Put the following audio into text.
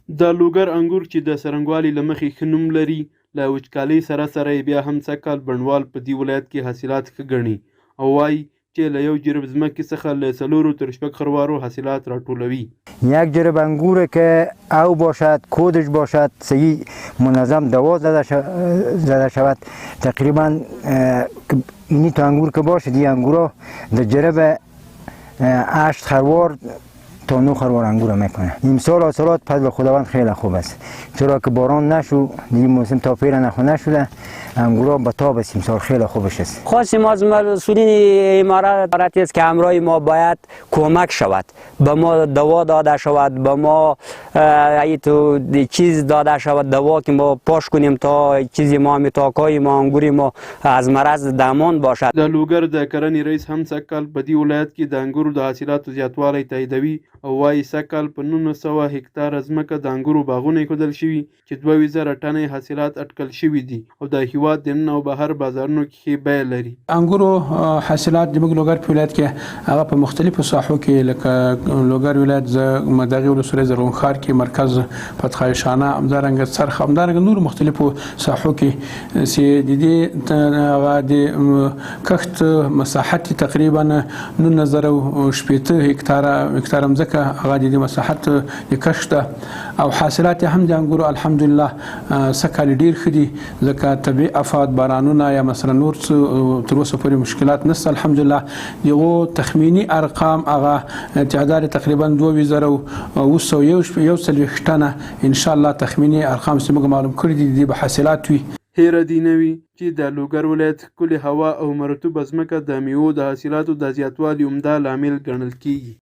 د لوګر انګور چې د څرنګوالي له مخې ښه نوم لري، له وچکالۍ سره سره یې بیا هم سږکال بڼوال په دې ولایت کې حاصلات ښه ګڼي او وایي چې له یو جرب ځمکې څخه له 4 تر 6 خروارو حاصلات راټولوي. یک جرب انگور که او باشد، کودش باشد، صحیح منظم دوا زده شود، تقریبا اینی تا انگور که باشد این انگورا در جرب 8 خروار تا 9 خروار انگور میکنه. امسال حاصلات پس به خداوند خیلی خوب است، چرا که باران نشو این موسم تا فعلا نشده، انگورا به تاب است امسال خیلی خوبش است. خواستیم از مسئولین امارات است که همراه ما باید کمک شود، به ما دوا داده شود، به ما تو چیز داده شود، دوا که ما پاش کنیم تا چیزی ما میتاکای ما انگوری ما از مرض درمان باشد. د لوګر د کرنې رئیس هم سږکال په دې ولایت کې د انګورو د حاصلاتو زیاتوالی تاییدوي او وایي سږکال په 1900 هکتاره ځمکه د انګورو باغونه ایښودل شوي چې 2000 ټنې حاصلات اټکل شوي دي او د هیواد دننه او بهر بازارونو کې ښې بیه لري. انګورو حاصلات زموږ لوګر په ولایت کې هغه په مختلفو ساحو کې لکه لوګر ولایت دغې ولسوالۍ زرغون ښار کې مرکز فتح شانه، همدارنګه څرخ، همدارنګه نورو مختلفو ساحو کې چې د دې د کښت مساحت تقریبا 1980 هکتاره مځکه هغه د مساحت د کښت او حاصلات هم د انګورو الحمدلله سږکال ډیر ښه دي، ځکه طبیعي افات بارانونه یا مثلا نور تر اوسه پورې مشکلات نشته. الحمدلله یو تخمینی ارقام هغه تعداد تقریبا 2241 ټنه ان شاء الله تخمینی ارقام چې موږ معلوم کړي دي به حاصلات وي. هیره دې نه وي چې د لوګر ولایت ښکلې هوا او مرطوبه ځمکه د میوو د حاصلاتو د زیاتوالي عمده لامل ګڼل کیږي.